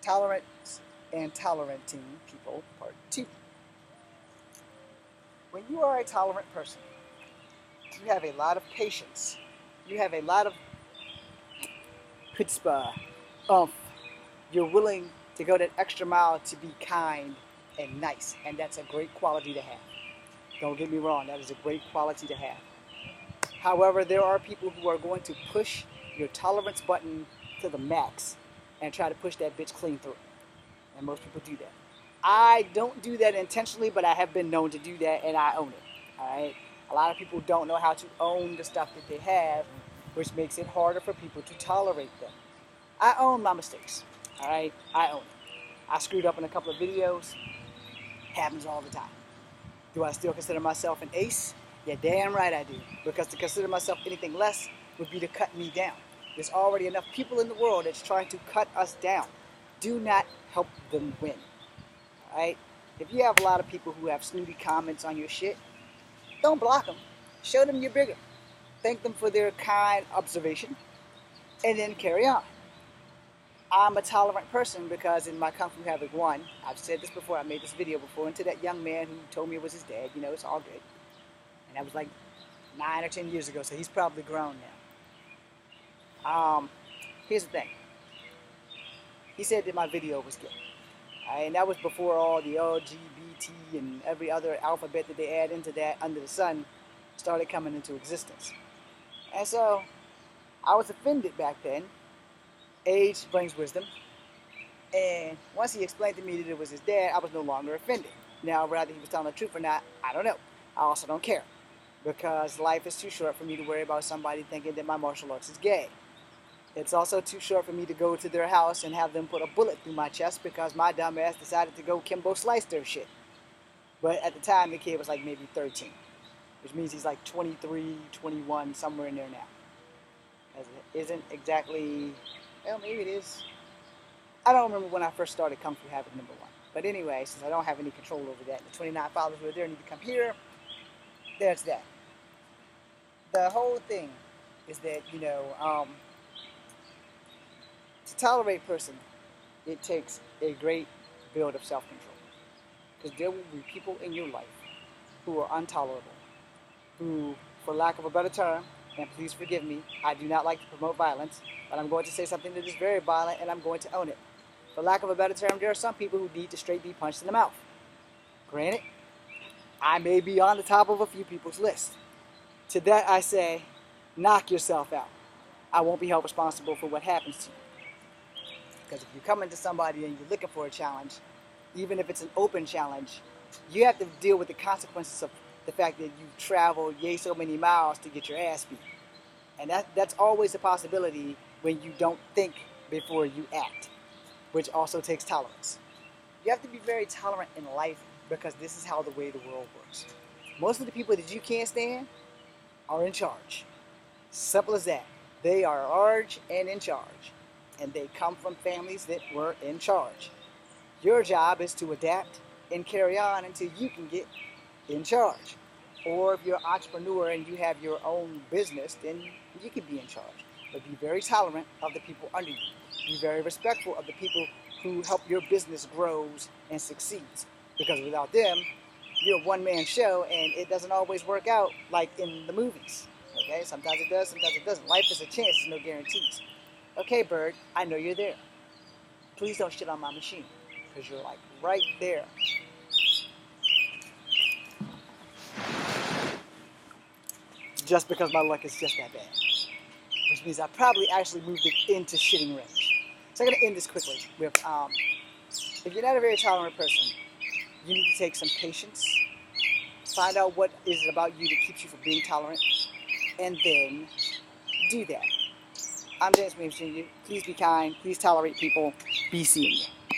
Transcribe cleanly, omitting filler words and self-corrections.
Torrence and Tolerating People, Part 2. When you are a tolerant person, you have a lot of patience. You have a lot of chutzpah, umph. You're willing to go that extra mile to be kind and nice, and that's a great quality to have. Don't get me wrong, that is a great quality to have. However, there are people who are going to push your tolerance button to the max and try to push that bitch clean through. And most people do that. I don't do that intentionally, but I have been known to do that, and I own it. All right. A lot of people don't know how to own the stuff that they have, which makes it harder for people to tolerate them. I own my mistakes. All right. I own it. I screwed up in a couple of videos. Happens all the time. Do I still consider myself an ace? Yeah, damn right I do. Because to consider myself anything less would be to cut me down. There's already enough people in the world that's trying to cut us down. Do not help them win. Alright? If you have a lot of people who have snooty comments on your shit, don't block them. Show them you're bigger. Thank them for their kind observation. And then carry on. I'm a tolerant person because in my Kung Fu Havoc 1, I've said this before, I made this video before, and to that young man who told me it was his dad, you know, it's all good. And that was like 9 or 10 years ago, so he's probably grown now. Here's the thing. He said that my video was good. And that was before all the LGBT and every other alphabet that they add into that under the sun started coming into existence. And so I was offended back then. Age brings wisdom. And once he explained to me that it was his dad, I was no longer offended. Now, whether he was telling the truth or not, I don't know. I also don't care. Because life is too short for me to worry about somebody thinking that my martial arts is gay. It's also too short for me to go to their house and have them put a bullet through my chest because my dumb ass decided to go Kimbo slice their shit. But at the time, the kid was like maybe 13. Which means he's like 23, 21, somewhere in there now. Because it isn't exactly... Well, maybe it is. I don't remember when I first started Kung Fu Havoc #1. But anyway, since I don't have any control over that, the 29 followers who are there need to come here. There's that. The whole thing is that, you know, to tolerate a person, it takes a great build of self-control. Because there will be people in your life who are intolerable, who, for lack of a better term, and please forgive me, I do not like to promote violence, but I'm going to say something that is very violent and I'm going to own it. For lack of a better term, there are some people who need to straight be punched in the mouth. Granted, I may be on the top of a few people's list. To that I say, knock yourself out. I won't be held responsible for what happens to you. Because if you come into somebody and you're looking for a challenge, even if it's an open challenge, you have to deal with the consequences of the fact that you've traveled yay so many miles to get your ass beat. And that's always a possibility when you don't think before you act, which also takes tolerance. You have to be very tolerant in life because this is how the way the world works. Most of the people that you can't stand are in charge. Simple as that. They are large and in charge. And they come from families that were in charge. Your job is to adapt and carry on until you can get in charge. Or if you're an entrepreneur and you have your own business, then you can be in charge. But be very tolerant of the people under you. Be very respectful of the people who help your business grows and succeeds. Because without them, you're a one-man show and it doesn't always work out like in the movies. Okay, sometimes it does, sometimes it doesn't. Life is a chance, there's no guarantees. Okay, Bird, I know you're there. Please don't shit on my machine, because you're like right there. Just because my luck is just that bad. Which means I probably actually moved it into shitting range. So I'm going to end this quickly with, if you're not a very tolerant person, you need to take some patience, find out what is it about you that keeps you from being tolerant, and then do that. I'm James Williams Jr. Please be kind. Please tolerate people. Be seeing you.